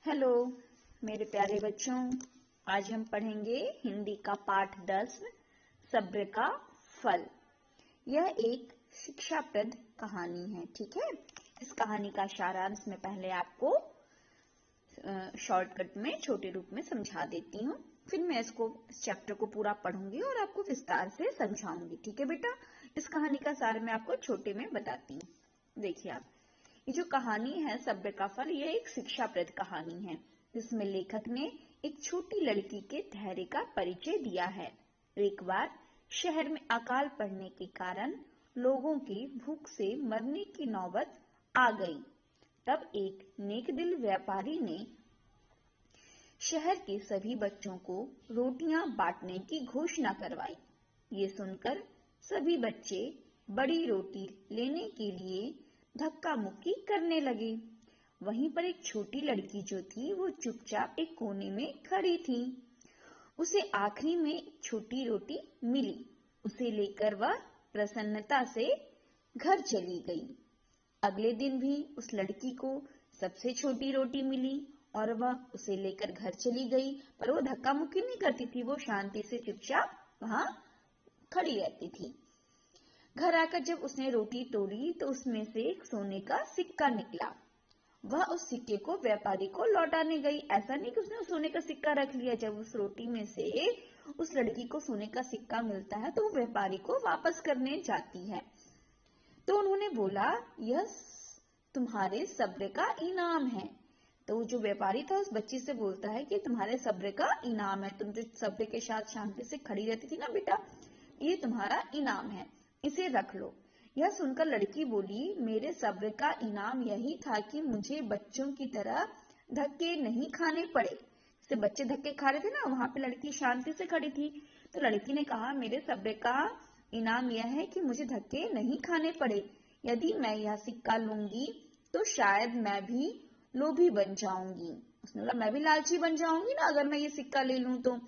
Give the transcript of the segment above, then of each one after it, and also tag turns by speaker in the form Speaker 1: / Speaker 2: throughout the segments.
Speaker 1: Hello मेरे प्यारे बच्चों, आज हम पढ़ेंगे हिंदी का पाठ 10 सब्र का फल। यह एक शिक्षाप्रद कहानी है। ठीक है, इस कहानी का सारांश मैं पहले आपको शॉर्टकट में छोटे रूप में समझा देती हूँ, फिर मैं इस चैप्टर को पूरा पढ़ूंगी और आपको विस्तार से समझाऊंगी। ठीक है बेटा, इस कहानी का सार मैं आपको छोटे में बताती हूँ। देखिए आप, ये जो कहानी है सब्र का फल, ये एक शिक्षाप्रद कहानी है जिसमें लेखक ने एक छोटी लड़की के धैर्य का परिचय दिया है। एक बार शहर में अकाल पड़ने के कारण लोगों की भूख से मरने की नौबत आ गई। तब एक नेकदिल व्यापारी ने शहर के सभी बच्चों को रोटियां बांटने की घोषणा करवाई। ये सुनकर सभी बच्चे बड़ी रोटी लेने के लिए धक्का मुक्की करने लगे। वहीं पर एक छोटी लड़की जो थी वो चुपचाप एक कोने में खड़ी थी। उसे आखिरी में एक छोटी रोटी मिली। उसे लेकर वह प्रसन्नता से घर चली गई। अगले दिन भी उस लड़की को सबसे छोटी रोटी मिली और वह उसे लेकर घर चली गई, पर वो धक्का मुक्की नहीं करती थी, वो शांति से चुपचाप वहां खड़ी रहती थी। घर आकर जब उसने रोटी तोड़ी तो उसमें से एक सोने का सिक्का निकला। वह उस सिक्के को व्यापारी को लौटाने गई। ऐसा नहीं कि उसने उस सोने का सिक्का रख लिया। जब उस रोटी में से उस लड़की को सोने का सिक्का मिलता है तो वो व्यापारी को वापस करने जाती है। तो उन्होंने बोला, यह तुम्हारे सब्र का इनाम है। तो जो व्यापारी था उस बच्ची से बोलता है कि तुम्हारे सब्र का इनाम है, तुम जो सब्र के साथ शांति से खड़ी रहती थी ना बेटा, ये तुम्हारा इनाम है, इसे रख लो। यह सुनकर लड़की बोली, मेरे सब्र का इनाम यही था कि मुझे बच्चों की तरह धक्के नहीं खाने पड़े। जैसे बच्चे धक्के खा रहे थे ना, वहां पे लड़की शांति से खड़ी थी। तो लड़की ने कहा, मेरे सब्र का इनाम यह है कि मुझे धक्के नहीं खाने पड़े। यदि मैं यह सिक्का लूंगी तो शायद मैं भी लोभी बन जाऊंगी। उसने बोला, मैं भी लालची बन जाऊंगी ना अगर मैं ये सिक्का ले लूं तो,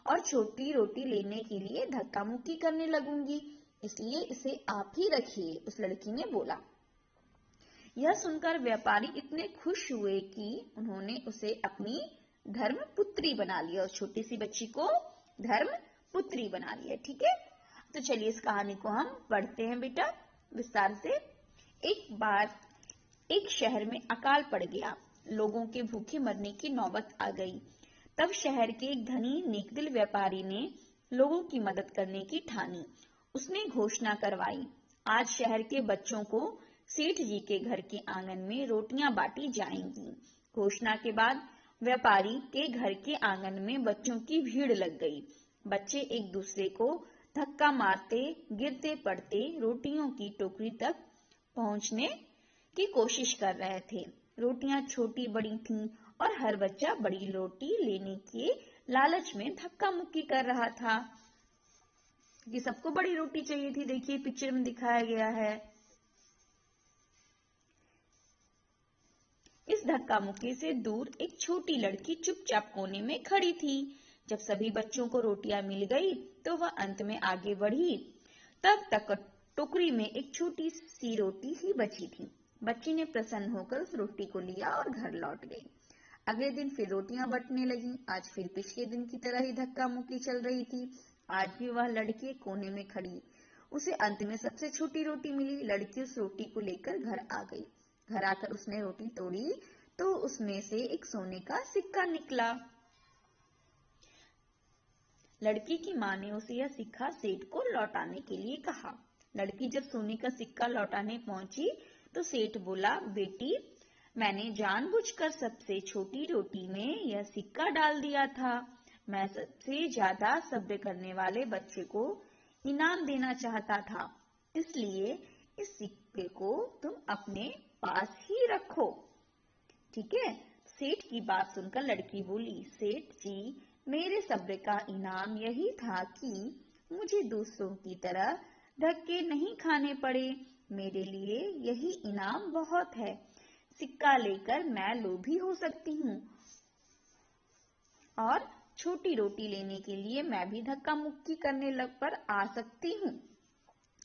Speaker 1: और छोटी रोटी लेने के लिए धक्का मुक्की करने लगूंगी, इसलिए इसे आप ही रखिए, उस लड़की ने बोला। यह सुनकर व्यापारी इतने खुश हुए कि उन्होंने उसे अपनी धर्म पुत्री बना लिया। उस छोटी सी बच्ची को धर्म पुत्री बना लिया। ठीक है, तो चलिए इस कहानी को हम पढ़ते हैं बेटा विस्तार से। एक बार एक शहर में अकाल पड़ गया। लोगों के भूखे मरने की नौबत आ गई। तब शहर के एक धनी नेकदिल व्यापारी ने लोगों की मदद करने की ठानी। उसने घोषणा करवाई, आज शहर के बच्चों को सेठ जी के घर के आंगन में रोटियां बांटी जाएंगी। घोषणा के बाद व्यापारी के घर के आंगन में बच्चों की भीड़ लग गई। बच्चे एक दूसरे को धक्का मारते, गिरते पड़ते रोटियों की टोकरी तक पहुंचने की कोशिश कर रहे थे। रोटियां छोटी बड़ी थीं और हर बच्चा बड़ी रोटी लेने के लालच में धक्का मुक्की कर रहा था कि सबको बड़ी रोटी चाहिए थी। देखिए पिक्चर में दिखाया गया है। इस धक्का मुक्की से दूर एक छोटी लड़की चुपचाप कोने में खड़ी थी। जब सभी बच्चों को रोटियां मिल गई तो वह अंत में आगे बढ़ी। तब तक टोकरी में एक छोटी सी रोटी ही बची थी। बच्ची ने प्रसन्न होकर उस रोटी को लिया और घर लौट गई। अगले दिन फिर रोटियां बंटने लगी। आज फिर पिछले दिन की तरह ही धक्का मुक्की चल रही थी। आज भी वह लड़की कोने में खड़ी। उसे अंत में सबसे छोटी रोटी मिली। लड़की उस रोटी को लेकर घर आ गई। घर आकर उसने रोटी तोड़ी तो उसमें से एक सोने का सिक्का निकला। लड़की की माँ ने उसे यह सिक्का सेठ को लौटाने के लिए कहा। लड़की जब सोने का सिक्का लौटाने पहुंची तो सेठ बोला, बेटी, मैंने जानबूझकर सबसे छोटी रोटी में यह सिक्का डाल दिया था। मैं सबसे ज्यादा सब्र करने वाले बच्चे को इनाम देना चाहता था, इसलिए इस सिक्के को तुम अपने पास ही रखो। ठीक है। सेठ की बात सुनकर लड़की बोली, सेठ जी, मेरे सब्र का इनाम यही था कि मुझे दूसरों की तरह धक्के नहीं खाने पड़े। मेरे लिए यही इनाम बहुत है। सिक्का लेकर मैं लोभी हो सकती हूँ और छोटी रोटी लेने के लिए मैं भी धक्का मुक्की करने लग पर आ सकती हूँ,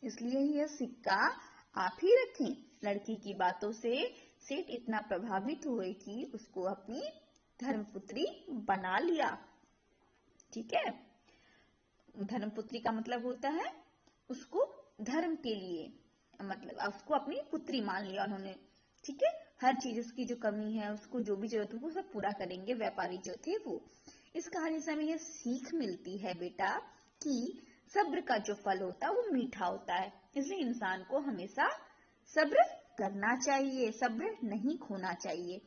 Speaker 1: इसलिए यह सिक्का आप ही रखें। लड़की की बातों से सेठ इतना प्रभावित हुए कि उसको अपनी धर्मपुत्री बना लिया। ठीक है, धर्मपुत्री का मतलब होता है उसको धर्म के लिए, मतलब उसको अपनी पुत्री मान लिया उन्होंने। ठीक है, हर चीज उसकी जो कमी है, उसको जो भी जरूरत है वो सब पूरा करेंगे व्यापारी जो थे वो। इस कहानी से हमें यह सीख मिलती है बेटा कि सब्र का जो फल होता है वो मीठा होता है, इसलिए इंसान को हमेशा सब्र करना चाहिए, सब्र नहीं खोना चाहिए।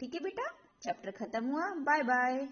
Speaker 1: ठीक है बेटा, चैप्टर खत्म हुआ। Bye bye.